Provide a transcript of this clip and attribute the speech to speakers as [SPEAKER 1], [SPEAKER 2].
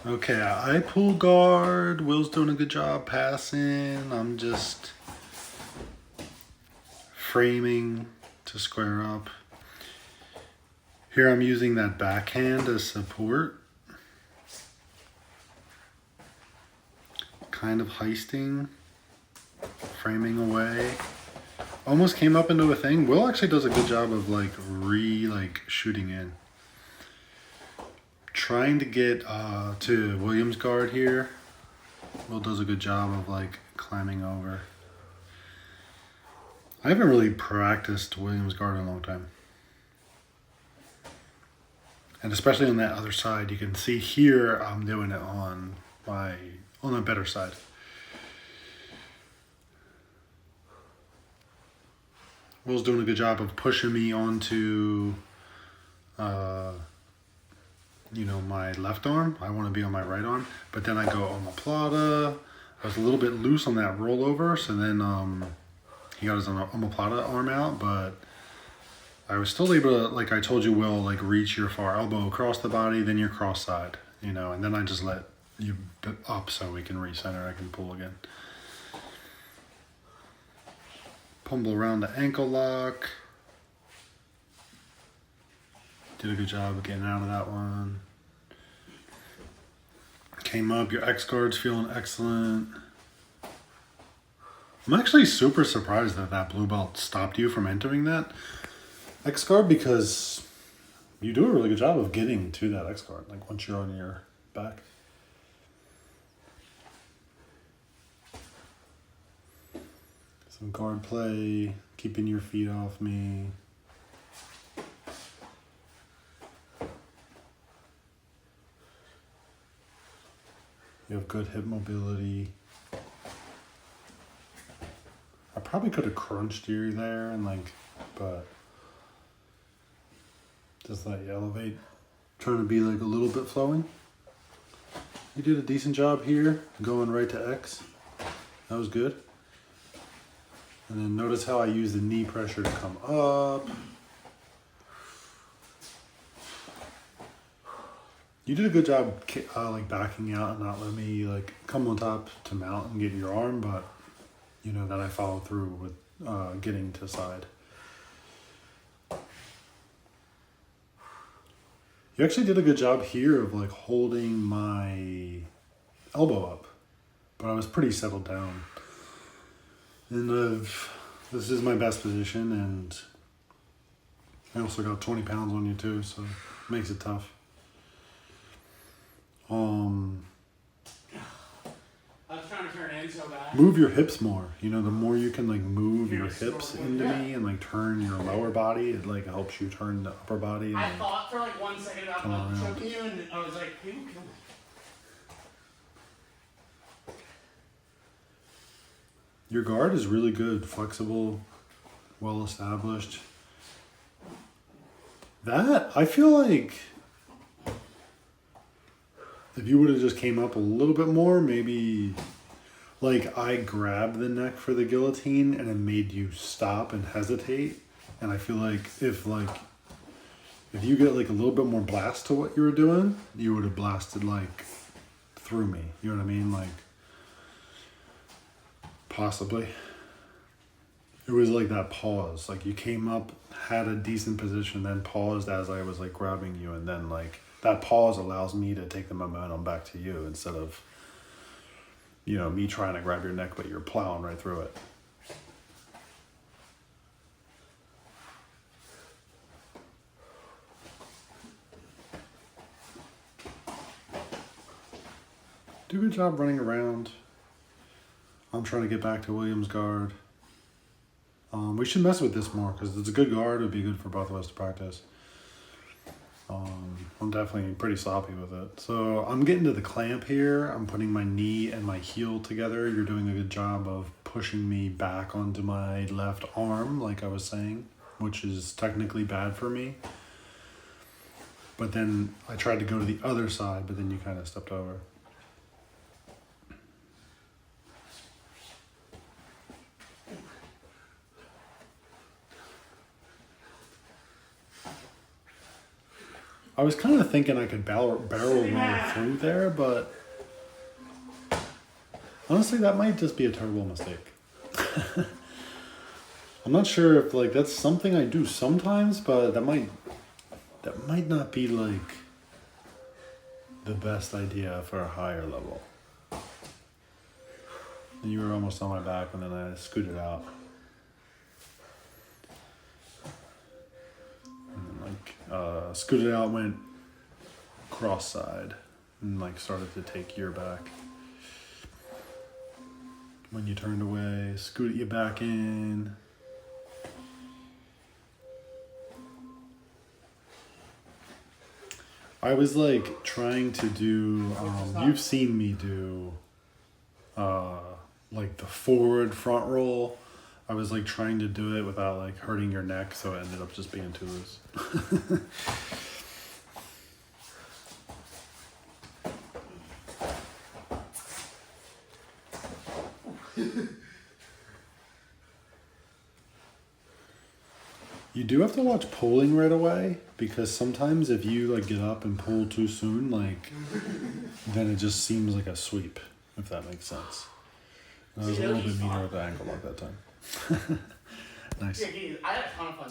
[SPEAKER 1] Okay, I pull guard. Will's doing a good job passing. I'm just framing to square up. Here I'm using that backhand as support. Kind of heisting, framing away. Almost came up into a thing. Will actually does a good job of like shooting in. Trying to get to William's guard here. Will does a good job of like climbing over. I haven't really practiced William's guard in a long time. And especially on that other side, you can see here I'm doing it on the better side. Will's doing a good job of pushing me onto my left arm. I want to be on my right arm, but then I go omoplata. I was a little bit loose on that rollover, so then he got his omoplata arm out, but I was still able to, like I told you, Will, like reach your far elbow across the body, then your cross side, and then I just let you up so we can recenter. I can pull again. Pummel around the ankle lock. Did a good job of getting out of that one. Came up, your X guard's feeling excellent. I'm actually super surprised that blue belt stopped you from entering that X guard, because you do a really good job of getting to that X guard, like once you're on your back. Some guard play, keeping your feet off me. You have good hip mobility. I probably could have crunched you there but just let you elevate. Trying to be like a little bit flowing. You did a decent job here, going right to X. That was good. And then notice how I use the knee pressure to come up. You did a good job like backing out and not letting me like come on top to mount and get your arm, but that I followed through with getting to side. You actually did a good job here of like holding my elbow up, but I was pretty settled down. And this is my best position, and I also got 20 pounds on you too, so it makes it tough.
[SPEAKER 2] I was trying to turn in so bad.
[SPEAKER 1] Move your hips more. The more you can like move your hips into me and like turn your lower body, it like helps you turn the upper body. And,
[SPEAKER 2] I thought for like 1 second about choking you, and I was like, who can...
[SPEAKER 1] Your guard is really good, flexible, well established. That, I feel like if you would have just came up a little bit more, maybe like I grabbed the neck for the guillotine and it made you stop and hesitate. And I feel like if you get like a little bit more blast to what you were doing, you would have blasted like through me. You know what I mean? Like possibly. It was like that pause. Like you came up, had a decent position, then paused as I was like grabbing you, and then like that pause allows me to take the momentum back to you instead of, me trying to grab your neck, but you're plowing right through it. Do a good job running around. I'm trying to get back to William's guard. We should mess with this more because it's a good guard. It would be good for both of us to practice. I'm definitely pretty sloppy with it. So I'm getting to the clamp here. I'm putting my knee and my heel together. You're doing a good job of pushing me back onto my left arm, like I was saying, which is technically bad for me. But then I tried to go to the other side, but then you kind of stepped over. I I was kind of thinking I could barrel roll through there, but honestly, that might just be a terrible mistake. I'm not sure if like that's something I do sometimes, but that might not be like the best idea for a higher level. And you were almost on my back, and then I scooted out. And then like scooted out, went cross side, and like started to take your back. When you turned away, scooted you back in. I was like trying to do, you've seen me do like the forward front roll. I was like trying to do it without like hurting your neck, so it ended up just being too loose. You do have to watch pulling right away, because sometimes if you like get up and pull too soon, like then it just seems like a sweep, if that makes sense. I was a little bit meaner with the ankle lock that time. Nice.
[SPEAKER 2] I had a ton of fun.